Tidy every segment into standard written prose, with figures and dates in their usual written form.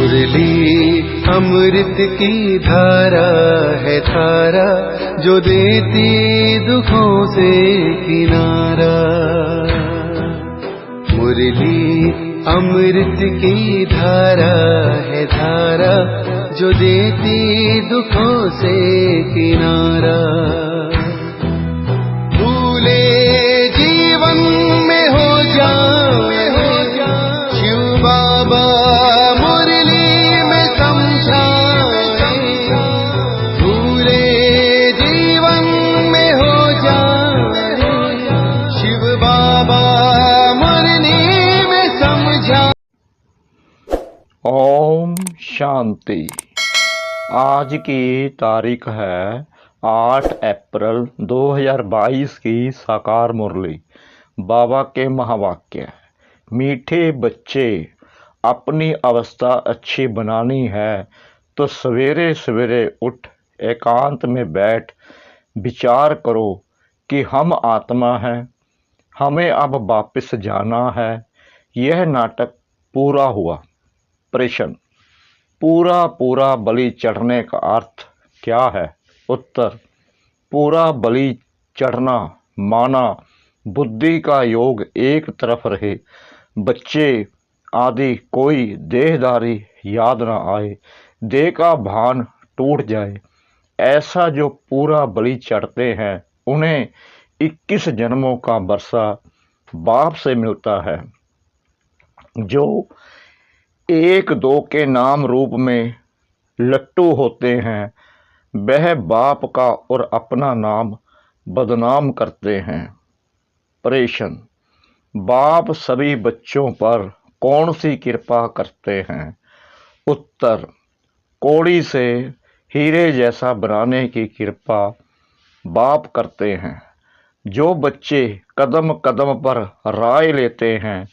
मुरली अमृत की धारा है धारा, जो देती दुखों से किनारा। मुरली अमृत की धारा है धारा, जो देती दुखों से किनारा। भूले जीवन में हो जाए शिव बाबा मुरली में समझाए। भूले जीवन में हो जाए शिव बाबा मुरली में समझाए। ओम शांति। आज की तारीख है 8 अप्रैल 2022 की साकार मुरली। बाबा के महावाक्य। मीठे बच्चे, अपनी अवस्था अच्छी बनानी है तो सवेरे सवेरे उठ एकांत में बैठ विचार करो कि हम आत्मा हैं, हमें अब वापस जाना है। यह नाटक पूरा हुआ। प्रश्न: पूरा पूरा बलि चढ़ने का अर्थ क्या है? उत्तर: पूरा बलि चढ़ना माना बुद्धि का योग एक तरफ रहे, बच्चे आदि कोई देहदारी याद न आए, देह का भान टूट जाए। ऐसा जो पूरा बलि चढ़ते हैं उन्हें 21 जन्मों का वर्षा बाप से मिलता है। जो एक दो के नाम रूप में लट्टू होते हैं वह बाप का और अपना नाम बदनाम करते हैं। प्रश्न: बाप सभी बच्चों पर कौन सी कृपा करते हैं? उत्तर: कौड़ी से हीरे जैसा बनाने की कृपा बाप करते हैं। जो बच्चे कदम कदम पर राय लेते हैं,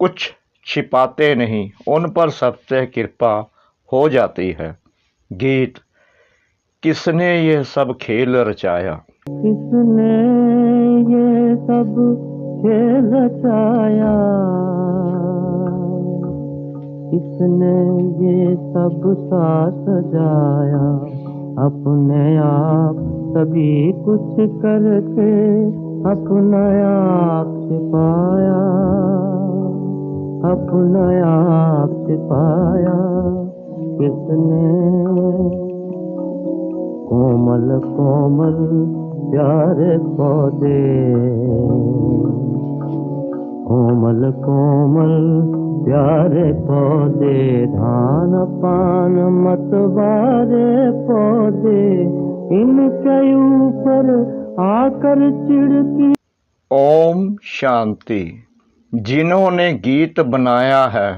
कुछ छिपाते नहीं, उन पर सत्य कृपा हो जाती है। गीत। किसने ये सब खेल रचाया? किसने ये सब खेल रचाया? किसने ये सब साथ सजाया? अपने आप सभी कुछ करके अपना आप छिपाया, अपना आप छिपाया। किसने कोमल कोमल प्यारे पौधे, कोमल कोमल प्यारे पौधे, धान पान मतवारे पौधे, इनके ऊपर आकर चिढ़ती। ओम शांति। जिन्होंने गीत बनाया है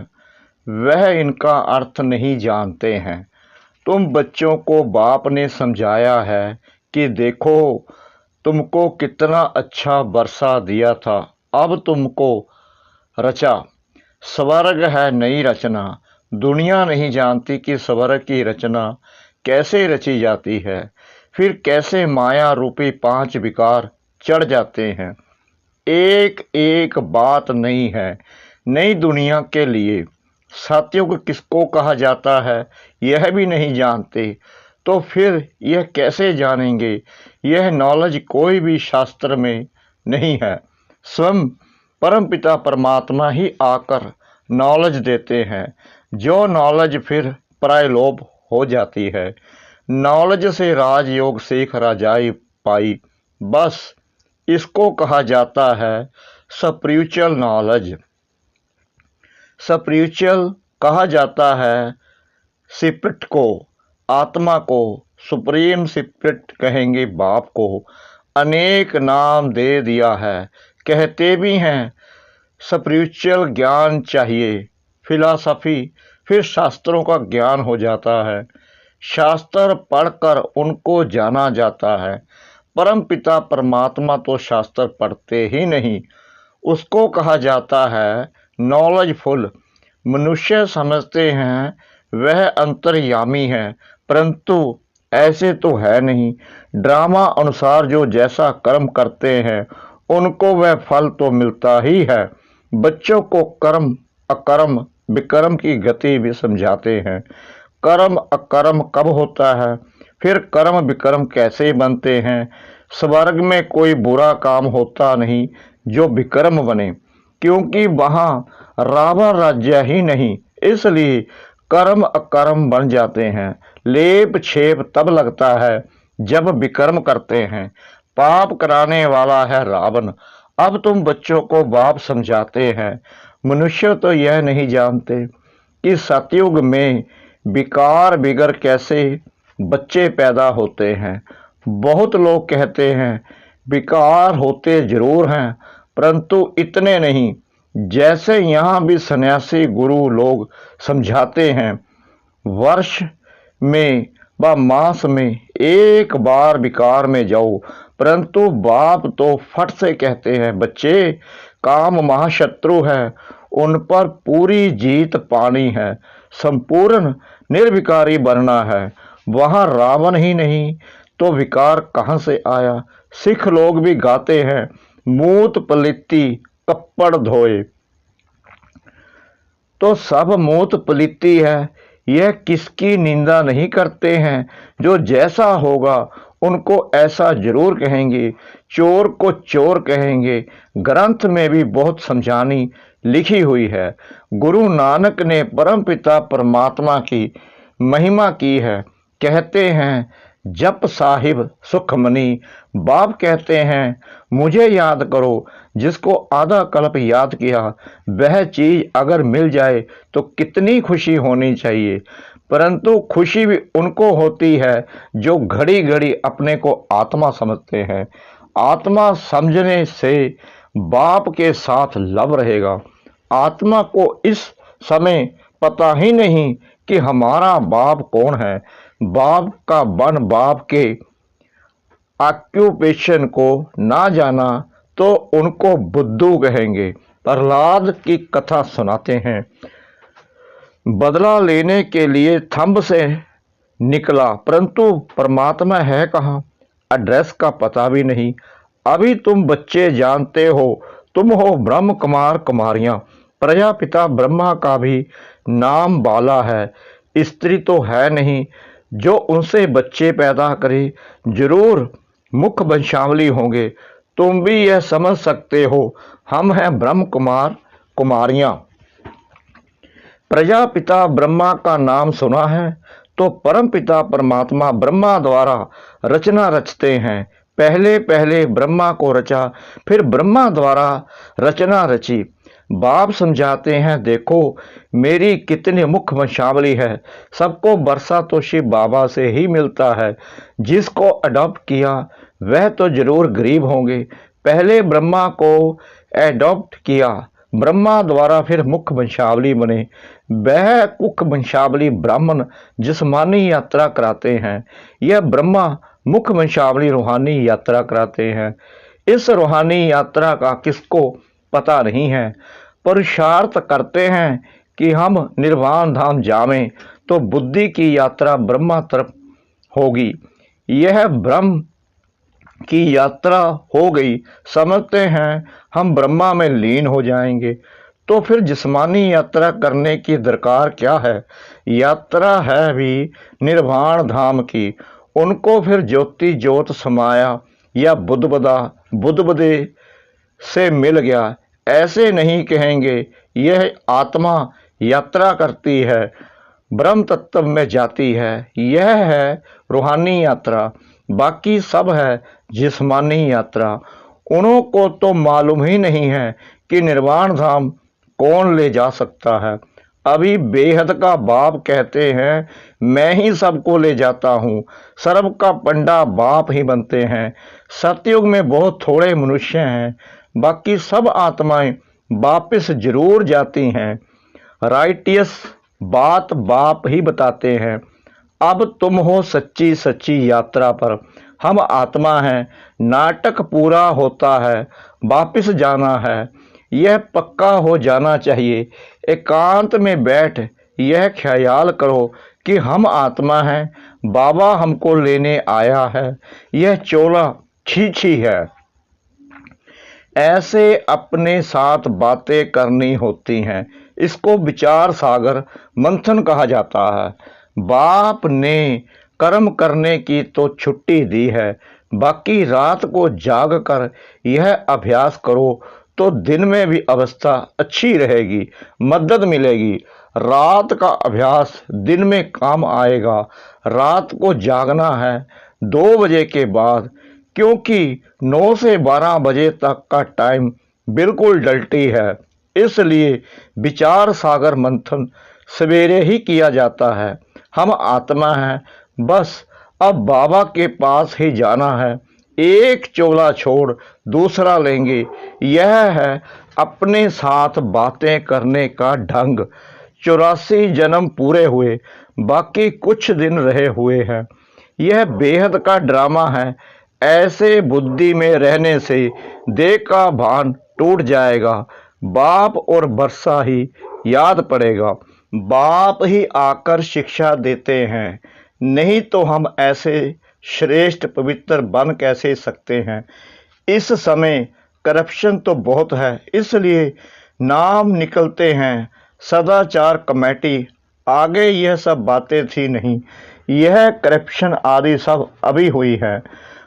वह इनका अर्थ नहीं जानते हैं। तुम बच्चों को बाप ने समझाया है कि देखो तुमको कितना अच्छा वर्षा दिया था, अब तुमको रचा। स्वर्ग है नई रचना। दुनिया नहीं जानती कि स्वर्ग की रचना कैसे रची जाती है, फिर कैसे माया रूपी 5 विकार चढ़ जाते हैं। एक एक बात नहीं है नई दुनिया के लिए। सतयुग किसको कहा जाता है यह भी नहीं जानते, तो फिर यह कैसे जानेंगे? यह नॉलेज कोई भी शास्त्र में नहीं है। स्वयं परमपिता परमात्मा ही आकर नॉलेज देते हैं, जो नॉलेज फिर प्रायलोप हो जाती है। नॉलेज से राजयोग सीख राजाई पाई, बस इसको कहा जाता है स्पिरिचुअल नॉलेज। स्पिरिचुअल कहा जाता है स्पिरिट को, आत्मा को। सुप्रीम स्पिरिट कहेंगे बाप को। अनेक नाम दे दिया है, कहते भी हैं स्पिरिचुअल ज्ञान चाहिए। फिलॉसफी फिर शास्त्रों का ज्ञान हो जाता है। शास्त्र पढ़कर उनको जाना जाता है। परम पिता परमात्मा तो शास्त्र पढ़ते ही नहीं, उसको कहा जाता है नॉलेजफुल। मनुष्य समझते हैं वह अंतर्यामी है, परंतु ऐसे तो है नहीं। ड्रामा अनुसार जो जैसा कर्म करते हैं उनको वह फल तो मिलता ही है। बच्चों को कर्म अकर्म विक्रम की गति भी समझाते हैं। कर्म अकर्म कब होता है, फिर कर्म विक्रम कैसे बनते हैं। स्वर्ग में कोई बुरा काम होता नहीं जो विक्रम बने, क्योंकि वहाँ रावण राज्य ही नहीं, इसलिए कर्म अकर्म बन जाते हैं। लेप छेप तब लगता है जब विक्रम करते हैं। पाप कराने वाला है रावण। अब तुम बच्चों को बाप समझाते हैं। मनुष्य तो यह नहीं जानते कि सतयुग में विकार बिगर कैसे बच्चे पैदा होते हैं। बहुत लोग कहते हैं विकार होते जरूर हैं, परंतु इतने नहीं। जैसे यहाँ भी सन्यासी गुरु लोग समझाते हैं, वर्ष में व मास में एक बार विकार में जाओ, परंतु बाप तो फट से कहते हैं बच्चे, काम महाशत्रु है, उन पर पूरी जीत पानी है, संपूर्ण निर्विकारी बनना है। वहाँ रावण ही नहीं तो विकार कहाँ से आया। सिख लोग भी गाते हैं, मूत पलिती कप्पड़ धोए। तो सब मूत पलिती है, यह किसकी निंदा नहीं करते हैं। जो जैसा होगा उनको ऐसा जरूर कहेंगे, चोर को चोर कहेंगे। ग्रंथ में भी बहुत समझानी लिखी हुई है। गुरु नानक ने परमपिता परमात्मा की महिमा की है। कहते हैं जप साहिब सुखमनी। बाप कहते हैं मुझे याद करो। जिसको आधा कल्प याद किया, वह चीज अगर मिल जाए तो कितनी खुशी होनी चाहिए। परंतु खुशी भी उनको होती है जो घड़ी घड़ी अपने को आत्मा समझते हैं। आत्मा समझने से बाप के साथ लव रहेगा। आत्मा को इस समय पता ही नहीं कि हमारा बाप कौन है। बाप का बन बाप के ऑक्यूपेशन को ना जाना तो उनको बुद्धू कहेंगे। प्रहलाद की कथा सुनाते हैं। बदला लेने के लिए थंब से निकला, परंतु परमात्मा है कहाँ, एड्रेस का पता भी नहीं। अभी तुम बच्चे जानते हो, तुम हो ब्रह्म कुमार कुमारियां। प्रजापिता ब्रह्मा का भी नाम बाला है। स्त्री तो है नहीं जो उनसे बच्चे पैदा करे, जरूर मुख वंशावली होंगे। तुम भी यह समझ सकते हो, हम हैं ब्रह्म कुमार कुमारियां। प्रजापिता ब्रह्मा का नाम सुना है तो परमपिता परमात्मा ब्रह्मा द्वारा रचना रचते हैं। पहले पहले ब्रह्मा को रचा, फिर ब्रह्मा द्वारा रचना रची। बाप समझाते हैं देखो मेरी कितनी मुख वंशावली है। सबको वर्षा तो शिव बाबा से ही मिलता है। जिसको अडॉप्ट किया वह तो जरूर गरीब होंगे। पहले ब्रह्मा को एडॉप्ट किया ब्रह्मा द्वारा, फिर मुख वंशावली बने। वह मुख वंशावली ब्राह्मण जिस्मानी यात्रा कराते हैं। यह ब्रह्मा मुख वंशावली रूहानी यात्रा कराते हैं। इस रूहानी यात्रा का किसको पता नहीं है। पुरुषार्थ करते हैं कि हम निर्वाण धाम जावें, तो बुद्धि की यात्रा ब्रह्मा तरफ होगी। यह ब्रह्म की यात्रा हो गई, समझते हैं हम ब्रह्मा में लीन हो जाएंगे। तो फिर जिस्मानी यात्रा करने की दरकार क्या है। यात्रा है भी निर्वाण धाम की। उनको फिर ज्योति ज्योत समाया या बुद्धबदे से मिल गया, ऐसे नहीं कहेंगे। यह आत्मा यात्रा करती है, ब्रह्म तत्व में जाती है। यह है रूहानी यात्रा। बाकी सब है जिस्मानी यात्रा। उन्हों को तो मालूम ही नहीं है कि निर्वाण धाम कौन ले जा सकता है। अभी बेहद का बाप कहते हैं मैं ही सबको ले जाता हूँ। सर्व का पंडा बाप ही बनते हैं। सतयुग में बहुत थोड़े मनुष्य हैं, बाकी सब आत्माएं वापिस जरूर जाती हैं। राइटियस बात बाप ही बताते हैं। अब तुम हो सच्ची सच्ची यात्रा पर, हम आत्मा हैं। नाटक पूरा होता है, वापिस जाना है, यह पक्का हो जाना चाहिए। एकांत में बैठ यह ख्याल करो कि हम आत्मा हैं, बाबा हमको लेने आया है। यह चोला छीछी है। ऐसे अपने साथ बातें करनी होती हैं। इसको विचार सागर मंथन कहा जाता है। बाप ने कर्म करने की तो छुट्टी दी है, बाकी रात को जाग कर यह अभ्यास करो तो दिन में भी अवस्था अच्छी रहेगी, मदद मिलेगी। रात का अभ्यास दिन में काम आएगा। रात को जागना है 2 बजे के बाद, क्योंकि 9 से 12 बजे तक का टाइम बिल्कुल डल्टी है। इसलिए विचार सागर मंथन सवेरे ही किया जाता है। हम आत्मा हैं, बस अब बाबा के पास ही जाना है। एक चोला छोड़ दूसरा लेंगे, यह है अपने साथ बातें करने का ढंग। 84 जन्म पूरे हुए, बाकी कुछ दिन रहे हुए हैं। यह बेहद का ड्रामा है। ऐसे बुद्धि में रहने से देह का भान टूट जाएगा। बाप और वर्षा ही याद पड़ेगा। बाप ही आकर शिक्षा देते हैं, नहीं तो हम ऐसे श्रेष्ठ पवित्र बन कैसे सकते हैं। इस समय करप्शन तो बहुत है, इसलिए नाम निकलते हैं सदाचार कमेटी। आगे यह सब बातें थी नहीं। यह करप्शन आदि सब अभी हुई है।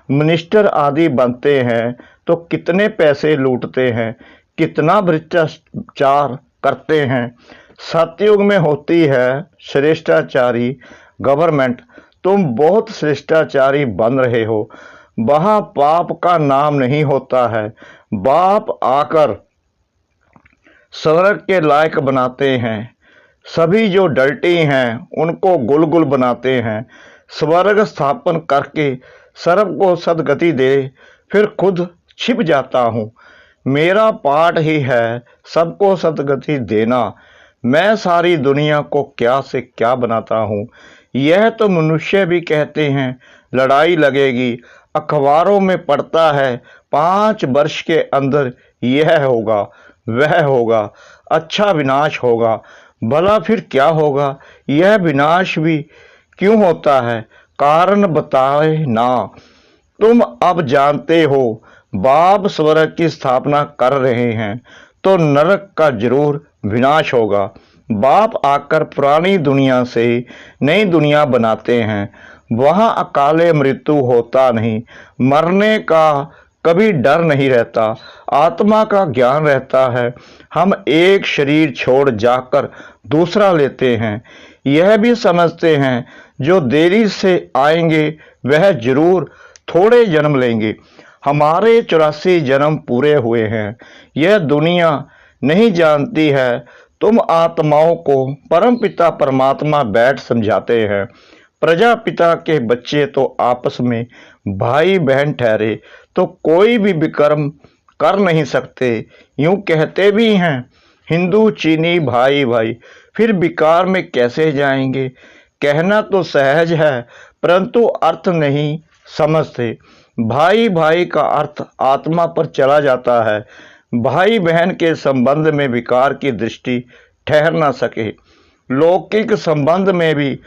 मिनिस्टर आदि बनते हैं तो कितने पैसे लूटते हैं, कितना भ्रष्टाचार करते हैं। सतयुग में होती है श्रेष्ठाचारी गवर्नमेंट। तुम बहुत श्रेष्ठाचारी बन रहे हो। वहाँ पाप का नाम नहीं होता है। बाप आकर स्वर्ग के लायक बनाते हैं। सभी जो डल्टी हैं उनको गुलगुल बनाते हैं। स्वर्ग स्थापन करके सर्व को सदगति दे, फिर खुद छिप जाता हूँ। मेरा पाठ ही है सबको सदगति देना। मैं सारी दुनिया को क्या से क्या बनाता हूँ। यह तो मनुष्य भी कहते हैं लड़ाई लगेगी। अखबारों में पढ़ता है 5 वर्ष के अंदर यह होगा, वह होगा, अच्छा विनाश होगा। भला फिर क्या होगा? यह विनाश भी क्यों होता है? कारण बताए ना। तुम अब जानते हो बाप स्वर्ग की स्थापना कर रहे हैं तो नरक का जरूर विनाश होगा। बाप आकर पुरानी दुनिया से नई दुनिया बनाते हैं। वहाँ अकाले मृत्यु होता नहीं। मरने का कभी डर नहीं रहता। आत्मा का ज्ञान रहता है। हम एक शरीर छोड़ जाकर दूसरा लेते हैं। यह भी समझते हैं जो देरी से आएंगे वह जरूर थोड़े जन्म लेंगे। हमारे 84 जन्म पूरे हुए हैं। यह दुनिया नहीं जानती है। तुम आत्माओं को परमपिता परमात्मा बैठ समझाते हैं। प्रजापिता के बच्चे तो आपस में भाई बहन ठहरे तो कोई भी विक्रम कर नहीं सकते। यूं कहते भी हैं हिंदू चीनी भाई भाई, फिर विकार में कैसे जाएंगे? कहना तो सहज है, परंतु अर्थ नहीं समझते। भाई भाई का अर्थ आत्मा पर चला जाता है। भाई बहन के संबंध में विकार की दृष्टि ठहर न सके। लौकिक संबंध में भी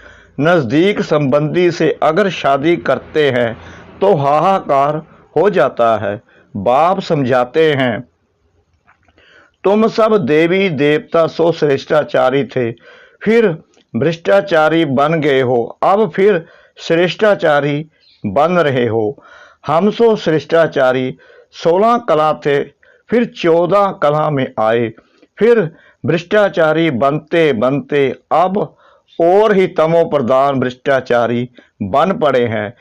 नज़दीक संबंधी से अगर शादी करते हैं तो हाहाकार हो जाता है। बाप समझाते हैं तुम सब देवी देवता सो श्रेष्ठाचारी थे, फिर भ्रष्टाचारी बन गए हो, अब फिर श्रेष्ठाचारी बन रहे हो। हम सो श्रेष्ठाचारी 16 कला थे, फिर 14 कला में आए, फिर भ्रष्टाचारी बनते बनते अब और ही तमो प्रधान भ्रष्टाचारी बन पड़े हैं।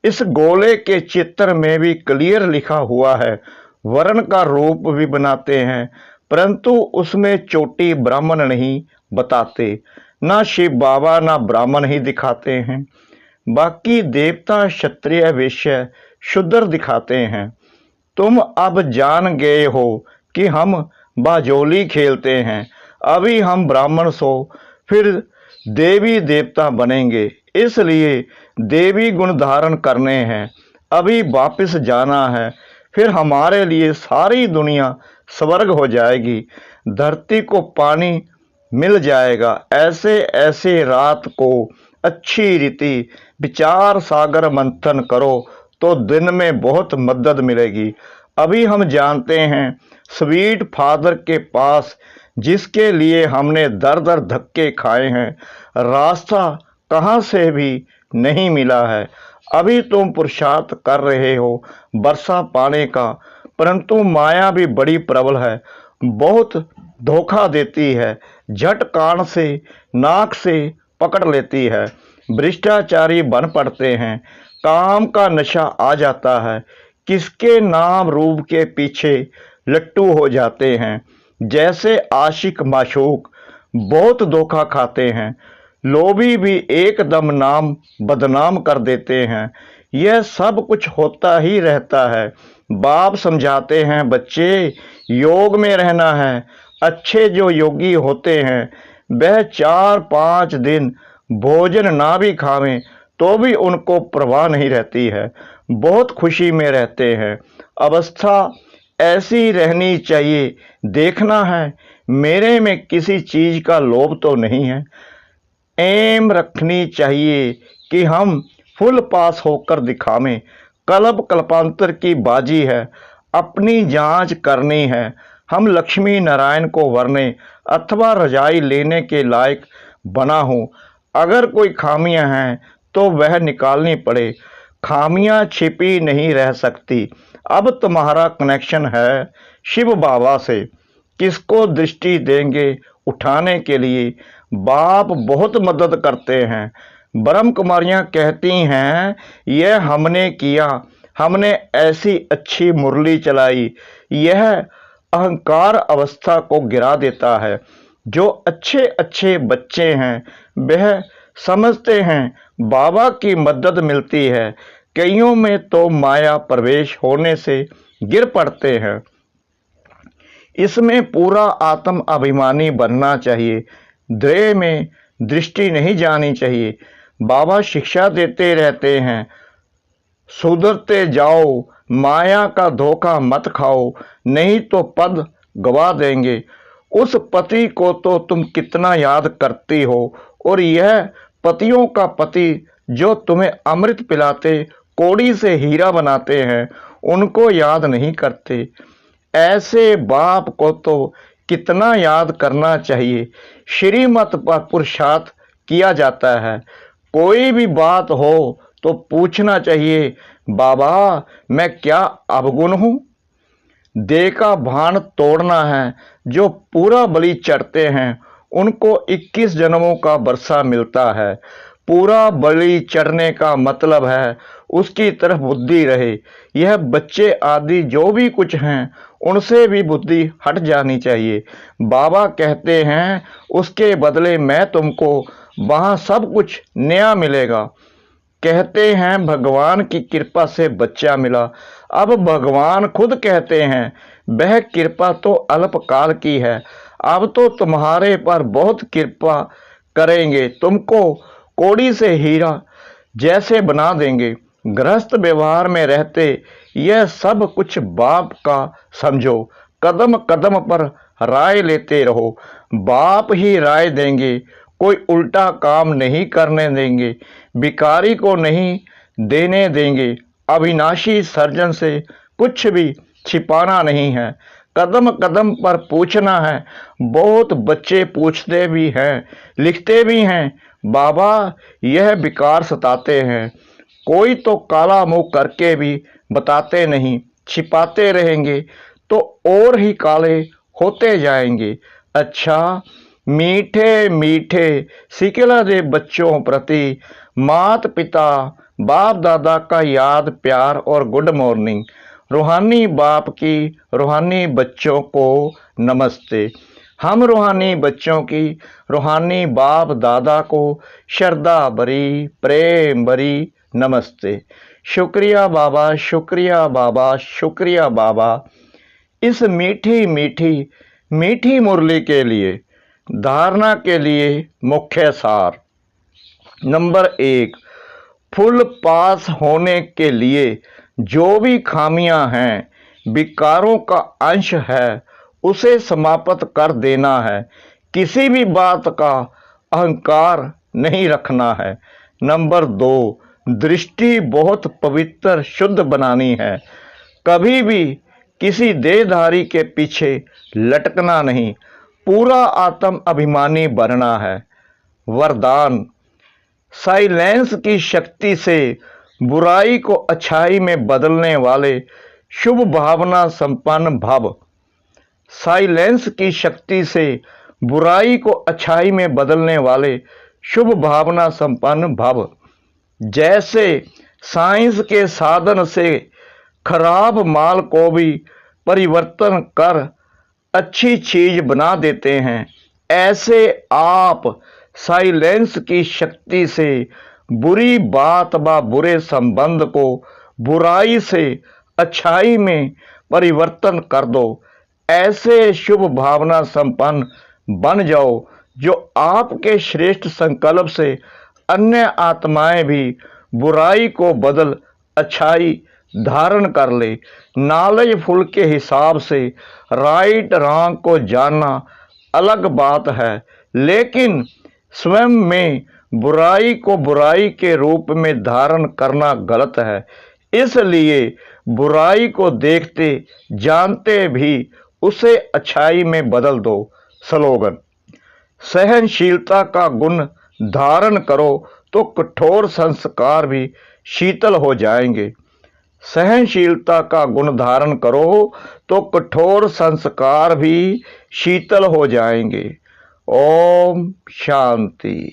इस गोले के चित्र में भी क्लियर लिखा हुआ है। वर्ण का रूप भी बनाते हैं, परंतु उसमें चोटी ब्राह्मण नहीं बताते। ना शिव बाबा ना ब्राह्मण ही दिखाते हैं। बाकी देवता क्षत्रिय वैश्य शूद्र दिखाते हैं। तुम अब जान गए हो कि हम बाजोली खेलते हैं। अभी हम ब्राह्मण सो फिर देवी देवता बनेंगे, इसलिए देवी गुण धारण करने हैं। अभी वापस जाना है, फिर हमारे लिए सारी दुनिया स्वर्ग हो जाएगी। धरती को पानी मिल जाएगा। ऐसे ऐसे रात को अच्छी रीति विचार सागर मंथन करो तो दिन में बहुत मदद मिलेगी। अभी हम जानते हैं स्वीट फादर के पास जिसके लिए हमने दर दर धक्के खाए हैं, रास्ता कहाँ से भी नहीं मिला है। अभी तुम पुरुषार्थ कर रहे हो वर्षा पाने का, परंतु माया भी बड़ी प्रबल है, बहुत धोखा देती है, झट कान से नाक से पकड़ लेती है, भ्रष्टाचारी बन पड़ते हैं, काम का नशा आ जाता है, किसके नाम रूप के पीछे लट्टू हो जाते हैं, जैसे आशिक माशूक बहुत धोखा खाते हैं, लोभी भी एकदम नाम बदनाम कर देते हैं। यह सब कुछ होता ही रहता है। बाप समझाते हैं, बच्चे योग में रहना है। अच्छे जो योगी होते हैं वह 4-5 दिन भोजन ना भी खावें तो भी उनको परवाह नहीं रहती है, बहुत खुशी में रहते हैं। अवस्था ऐसी रहनी चाहिए। देखना है मेरे में किसी चीज का लोभ तो नहीं है। एम रखनी चाहिए कि हम फुल पास होकर दिखावें। कल्प कल्पांतर की बाजी है, अपनी जांच करनी है। हम लक्ष्मी नारायण को वरने अथवा रजाई लेने के लायक बना हूँ। अगर कोई खामियां हैं तो वह निकालनी पड़े। खामियां छिपी नहीं रह सकती। अब तुम्हारा कनेक्शन है शिव बाबा से, किसको दृष्टि देंगे उठाने के लिए। बाप बहुत मदद करते हैं। ब्रह्म कुमारियां कहती हैं, यह हमने किया, हमने ऐसी अच्छी मुरली चलाई। यह अहंकार अवस्था को गिरा देता है। जो अच्छे अच्छे बच्चे हैं वह समझते हैं बाबा की मदद मिलती है। कईयों में तो माया प्रवेश होने से गिर पड़ते हैं। इसमें पूरा आत्म अभिमानी बनना चाहिए। द्रेह में दृष्टि नहीं जानी चाहिए। बाबा शिक्षा देते रहते हैं, सुधरते जाओ, माया का धोखा मत खाओ, नहीं तो पद गवा देंगे। उस पति को तो तुम कितना याद करती हो, और यह पतियों का पति जो तुम्हें अमृत पिलाते, कौड़ी से हीरा बनाते हैं, उनको याद नहीं करते। ऐसे बाप को तो कितना याद करना चाहिए। श्रीमत पर पुरुषार्थ किया जाता है। कोई भी बात हो तो पूछना चाहिए, बाबा मैं क्या अवगुण हूँ? देह का भान तोड़ना है। जो पूरा बलि चढ़ते हैं उनको 21 जन्मों का वर्षा मिलता है। पूरा बलि चढ़ने का मतलब है उसकी तरफ बुद्धि रहे। यह बच्चे आदि जो भी कुछ हैं उनसे भी बुद्धि हट जानी चाहिए। बाबा कहते हैं उसके बदले मैं तुमको वहाँ सब कुछ नया मिलेगा। कहते हैं भगवान की कृपा से बच्चा मिला। अब भगवान खुद कहते हैं वह कृपा तो अल्पकाल की है, अब तो तुम्हारे पर बहुत कृपा करेंगे, तुमको कौड़ी से हीरा जैसे बना देंगे। गृहस्थ व्यवहार में रहते यह सब कुछ बाप का समझो। कदम कदम पर राय लेते रहो। बाप ही राय देंगे, कोई उल्टा काम नहीं करने देंगे, भिखारी को नहीं देने देंगे। अविनाशी सर्जन से कुछ भी छिपाना नहीं है। कदम कदम पर पूछना है। बहुत बच्चे पूछते भी हैं, लिखते भी हैं, बाबा यह विकार सताते हैं। कोई तो काला मुंह करके भी बताते नहीं, छिपाते रहेंगे तो और ही काले होते जाएंगे। अच्छा, मीठे मीठे सिकला दे बच्चों प्रति मात पिता बाप दादा का याद प्यार और गुड मॉर्निंग। रूहानी बाप की रूहानी बच्चों को नमस्ते। हम रूहानी बच्चों की रूहानी बाप दादा को श्रद्धा भरी प्रेम भरी नमस्ते। शुक्रिया बाबा, शुक्रिया बाबा, शुक्रिया बाबा। इस मीठी मीठी मीठी मुरली के लिए धारणा के लिए मुख्य सार। नंबर 1, फुल पास होने के लिए जो भी खामियां हैं, विकारों का अंश है, उसे समाप्त कर देना है। किसी भी बात का अहंकार नहीं रखना है। नंबर 2, दृष्टि बहुत पवित्र शुद्ध बनानी है। कभी भी किसी देहधारी के पीछे लटकना नहीं। पूरा आत्म अभिमानी बनना है। वरदान, साइलेंस की शक्ति से बुराई को अच्छाई में बदलने वाले शुभ भावना संपन्न भव। साइलेंस की शक्ति से बुराई को अच्छाई में बदलने वाले शुभ भावना संपन्न भव। जैसे साइंस के साधन से खराब माल को भी परिवर्तन कर अच्छी चीज बना देते हैं, ऐसे आप साइलेंस की शक्ति से बुरी बात व बुरे संबंध को बुराई से अच्छाई में परिवर्तन कर दो। ऐसे शुभ भावना संपन्न बन जाओ जो आपके श्रेष्ठ संकल्प से अन्य आत्माएं भी बुराई को बदल अच्छाई धारण कर ले। नॉलेज फुल के हिसाब से राइट रॉन्ग को जानना अलग बात है, लेकिन स्वयं में बुराई को बुराई के रूप में धारण करना गलत है। इसलिए बुराई को देखते जानते भी उसे अच्छाई में बदल दो। स्लोगन, सहनशीलता का गुण धारण करो तो कठोर संस्कार भी शीतल हो जाएंगे। सहनशीलता का गुण धारण करो तो कठोर संस्कार भी शीतल हो जाएंगे। ओम शांति।